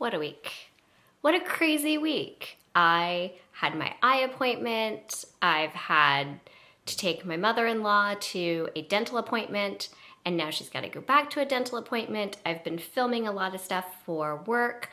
What a week. What a crazy week. I had my eye appointment. I've had to take my mother-in-law to a dental appointment, and now she's got to go back to a dental appointment. I've been filming a lot of stuff for work.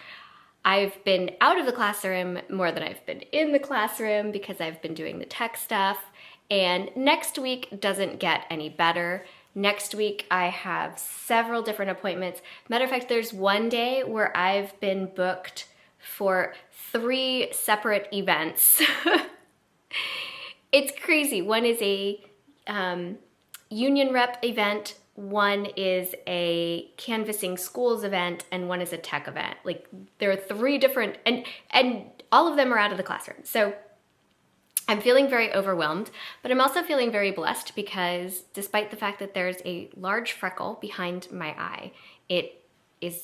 I've been out of the classroom more than I've been in the classroom because I've been doing the tech stuff. And next week doesn't get any better. Next week, I have several different appointments. Matter of fact, there's one day where I've been booked for 3 separate events. It's crazy. One is a union rep event, one is a canvassing schools event, and one is a tech event. Like, there are 3 different, and all of them are out of the classroom. So I'm feeling very overwhelmed, but I'm also feeling very blessed because despite the fact that there's a large freckle behind my eye, it is,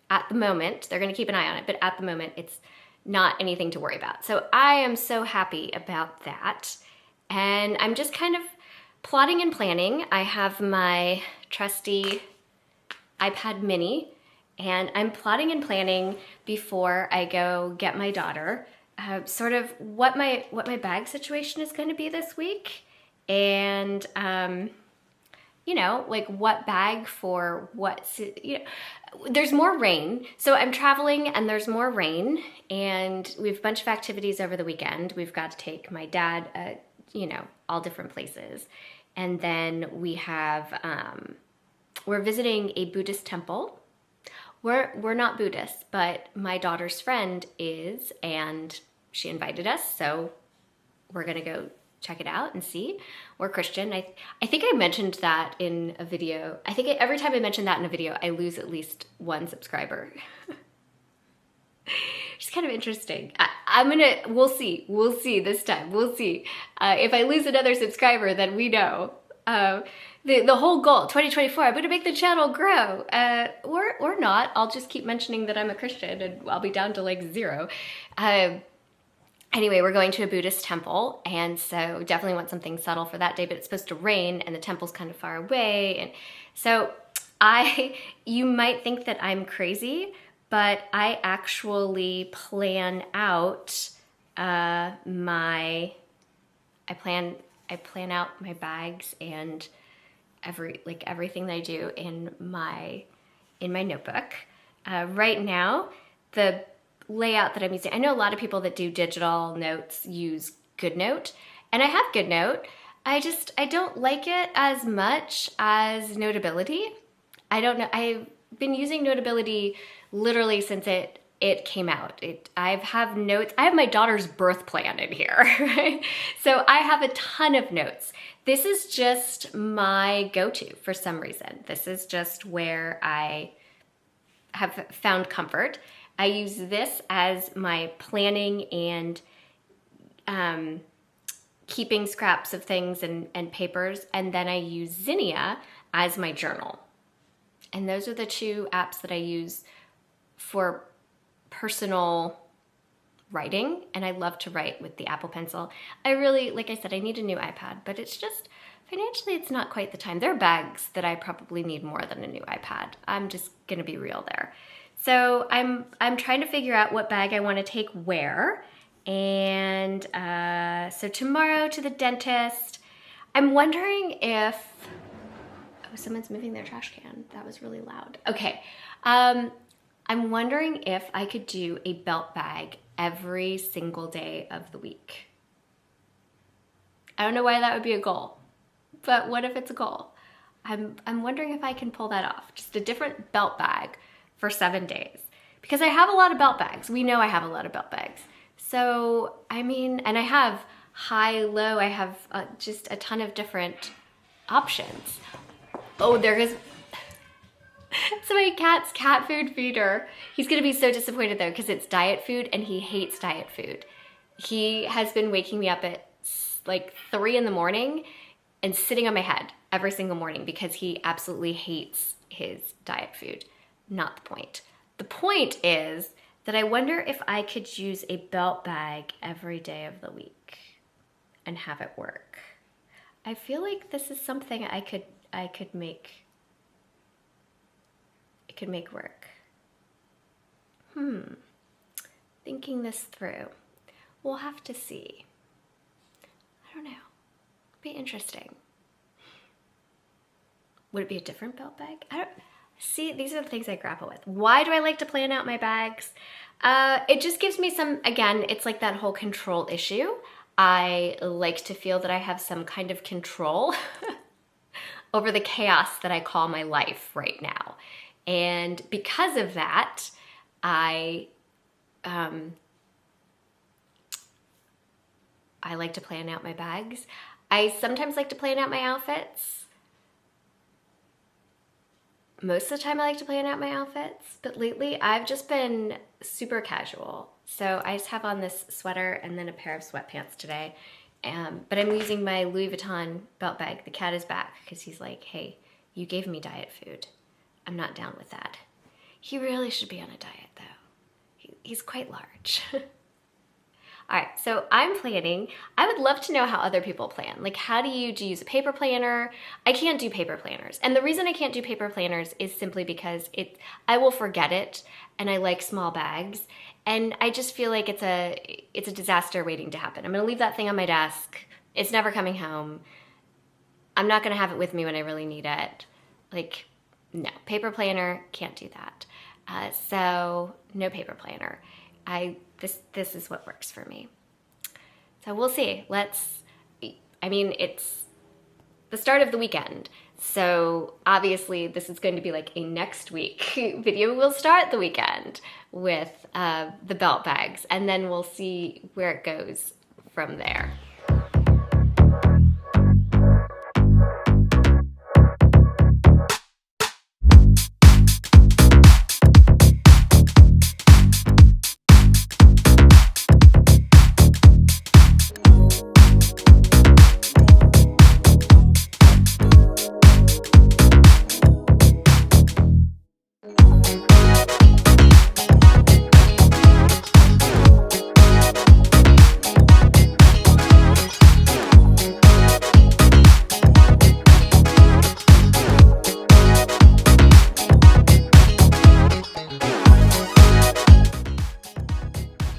at the moment, they're gonna keep an eye on it, but at the moment it's not anything to worry about. So I am so happy about that. And I'm just kind of plotting and planning. I have my trusty iPad mini, and I'm plotting and planning before I go get my daughter sort of what my bag situation is going to be this week, and you know, like what bag for what, you know. There's more rain, so I'm traveling and there's more rain, and we have a bunch of activities over the weekend. We've got to take my dad, you know, all different places, and then we have we're visiting a Buddhist temple. We're not Buddhists, but my daughter's friend is, and she invited us, so we're gonna go check it out and see. We're Christian. I think I mentioned that in a video. I think every time I mention that in a video, I lose at least 1 subscriber. It's kind of interesting. We'll see this time. We'll see. If I lose another subscriber, then we know. The whole goal, 2024, I'm gonna make the channel grow. Or not, I'll just keep mentioning that I'm a Christian and I'll be down to like 0. Anyway, we're going to a Buddhist temple, and so definitely want something subtle for that day, but it's supposed to rain and the temple's kind of far away. And so you might think that I'm crazy, but I actually plan out I plan out my bags and everything that I do in my notebook. Right now, the layout that I'm using, I know a lot of people that do digital notes use GoodNote, and I have GoodNote. I don't like it as much as Notability. I don't know, I've been using Notability literally since it came out. I have notes. I have my daughter's birth plan in here, right? So I have a ton of notes. This is just my go-to for some reason. This is just where I have found comfort. I use this as my planning and keeping scraps of things and papers, and then I use Zinnia as my journal. And those are the 2 apps that I use for personal writing, and I love to write with the Apple Pencil. I really, like I said, I need a new iPad, but it's just, financially it's not quite the time. There are bags that I probably need more than a new iPad. I'm just gonna be real there. So I'm trying to figure out what bag I want to take where, and so tomorrow to the dentist. I'm wondering if, oh, someone's moving their trash can. That was really loud. Okay, I'm wondering if I could do a belt bag every single day of the week. I don't know why that would be a goal, but what if it's a goal? I'm wondering if I can pull that off. Just a different belt bag for 7 days, because I have a lot of belt bags. We know I have a lot of belt bags. So, I mean, and I have high, low, I have just a ton of different options. Oh, there is, so my cat's cat food feeder. He's gonna be so disappointed though, because it's diet food and he hates diet food. He has been waking me up at like 3 in the morning and sitting on my head every single morning because he absolutely hates his diet food. Not the point. The point is that I wonder if I could use a belt bag every day of the week and have it work. I feel like this is something I could make work. Thinking this through. We'll have to see. I don't know. Be interesting. Would it be a different belt bag? I don't see. These are the things I grapple with. Why do I like to plan out my bags? It just gives me some, again, it's like that whole control issue. I like to feel that I have some kind of control over the chaos that I call my life right now. And because of that, I like to plan out my bags. I sometimes like to plan out my outfits. Most of the time I like to plan out my outfits, but lately I've just been super casual. So I just have on this sweater and then a pair of sweatpants today. But I'm using my Louis Vuitton belt bag. The cat is back because he's like, hey, you gave me diet food. I'm not down with that. He really should be on a diet though. He's quite large. All right, so I'm planning. I would love to know how other people plan. Like, how do you use a paper planner? I can't do paper planners. And the reason I can't do paper planners is simply because I will forget it, and I like small bags. And I just feel like it's a disaster waiting to happen. I'm gonna leave that thing on my desk. It's never coming home. I'm not gonna have it with me when I really need it. Like, no, paper planner, can't do that. So no paper planner. This is what works for me. So we'll see. It's the start of the weekend. So obviously this is going to be like a next week video. We'll start the weekend with the belt bags, and then we'll see where it goes from there.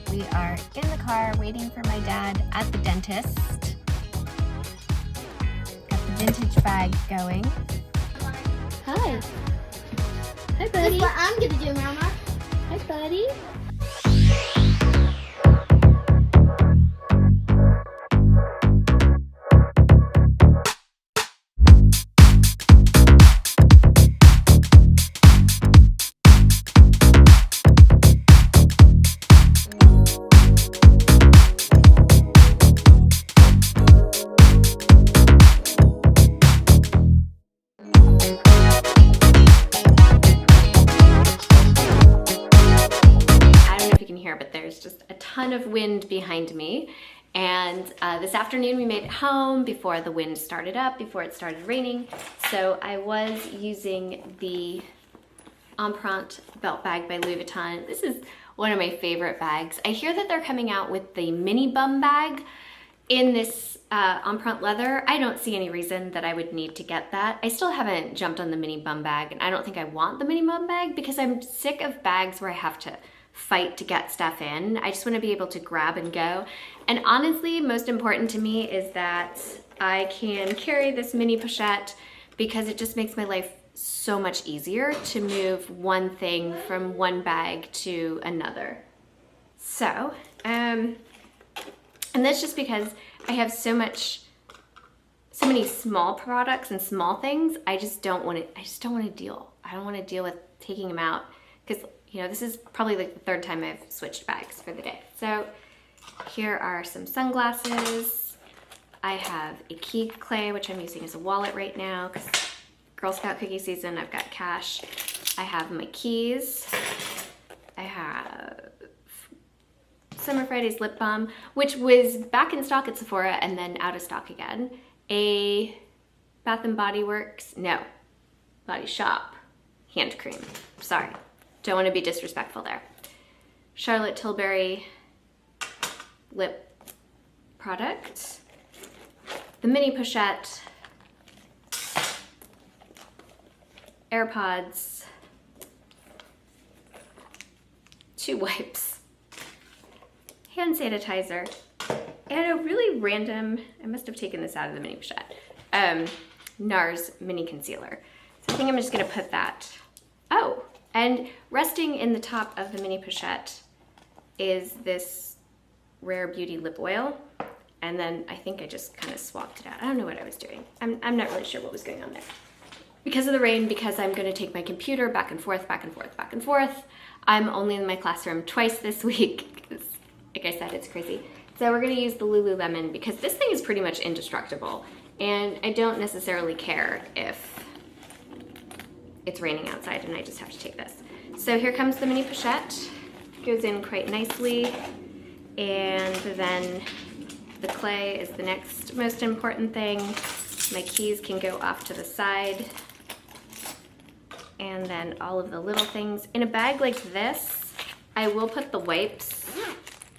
We are in the car waiting for my dad at the dentist. Got the vintage bag going. Hi. Hi, buddy. That's what I'm gonna do, Mama. Hi, buddy. But there's just a ton of wind behind me. And this afternoon we made it home before the wind started up, before it started raining. So I was using the Empreinte belt bag by Louis Vuitton. This is one of my favorite bags. I hear that they're coming out with the mini bum bag in this Empreinte leather. I don't see any reason that I would need to get that. I still haven't jumped on the mini bum bag, and I don't think I want the mini bum bag because I'm sick of bags where I have to fight to get stuff in. I just want to be able to grab and go. And honestly, most important to me is that I can carry this mini pochette because it just makes my life so much easier to move one thing from one bag to another. So, and that's just because I have so many small products and small things. I just don't want to deal. I don't want to deal with taking them out because, you know, this is probably like the third time I've switched bags for the day. So here are some sunglasses. I have a key clay, which I'm using as a wallet right now because Girl Scout cookie season, I've got cash. I have my keys. I have Summer Fridays lip balm, which was back in stock at Sephora and then out of stock again. A Bath & Body Works, no, Body Shop hand cream. Sorry, don't want to be disrespectful there. Charlotte Tilbury lip product. The mini pochette. AirPods. 2 wipes, hand sanitizer, and a really random, I must have taken this out of the mini pochette, NARS mini concealer. So I think I'm just gonna put that. Oh, and resting in the top of the mini pochette is this Rare Beauty lip oil. And then I think I just kind of swapped it out. I don't know what I was doing. I'm not really sure what was going on there. Because of the rain, because I'm gonna take my computer back and forth, back and forth, back and forth, I'm only in my classroom twice this week. Because, like I said, it's crazy. So we're gonna use the Lululemon because this thing is pretty much indestructible. And I don't necessarily care if it's raining outside and I just have to take this. So here comes the mini pochette. Goes in quite nicely. And then the clay is the next most important thing. My keys can go off to the side. And then all of the little things. In a bag like this, I will put the wipes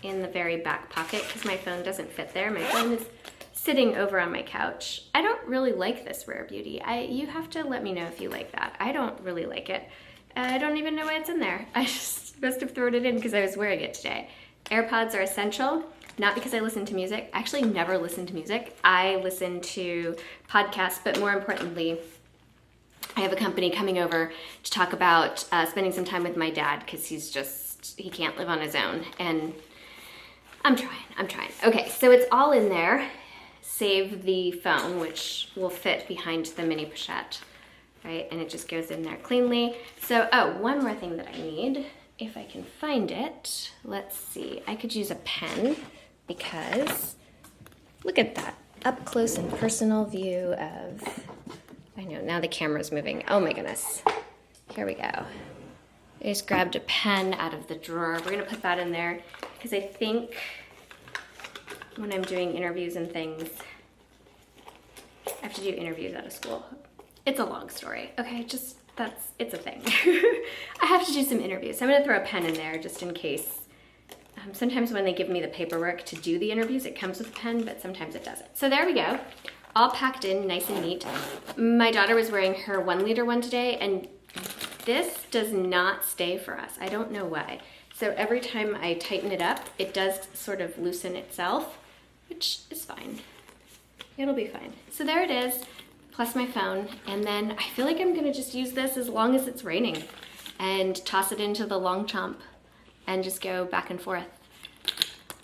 in the very back pocket because my phone doesn't fit there. My phone is sitting over on my couch. I don't really like this Rare Beauty. You have to let me know if you like that. I don't really like it. I don't even know why it's in there. I just must have thrown it in because I was wearing it today. AirPods are essential, not because I listen to music. I actually never listen to music. I listen to podcasts, but more importantly, I have a company coming over to talk about spending some time with my dad because he can't live on his own. And I'm trying. Okay, so it's all in there, save the phone, which will fit behind the mini pochette, right? And it just goes in there cleanly. So, oh, one more thing that I need, if I can find it. Let's see, I could use a pen because look at that, up close and personal view of, I know, now the camera's moving. Oh my goodness. Here we go. I just grabbed a pen out of the drawer. We're gonna put that in there because I think when I'm doing interviews and things, I have to do interviews out of school. It's a long story. Okay, it's a thing. I have to do some interviews. So I'm gonna throw a pen in there just in case. Sometimes when they give me the paperwork to do the interviews, it comes with a pen, but sometimes it doesn't. So there we go. All packed in, nice and neat. My daughter was wearing her 1 liter one today, and this does not stay for us. I don't know why. So every time I tighten it up, it does sort of loosen itself, which is fine. It'll be fine. So there it is, plus my phone. And then I feel like I'm gonna just use this as long as it's raining and toss it into the long chomp and just go back and forth.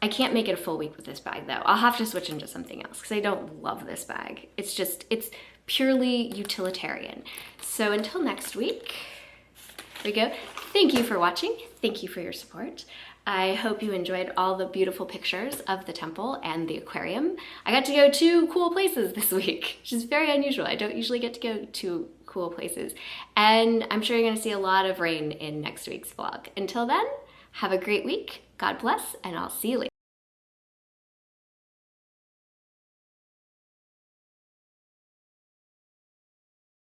I can't make it a full week with this bag though. I'll have to switch into something else because I don't love this bag. It's purely utilitarian. So until next week, there we go. Thank you for watching. Thank you for your support. I hope you enjoyed all the beautiful pictures of the temple and the aquarium. I got to go 2 cool places this week, which is very unusual. I don't usually get to go to cool places. And I'm sure you're gonna see a lot of rain in next week's vlog. Until then, have a great week. God bless, and I'll see you later.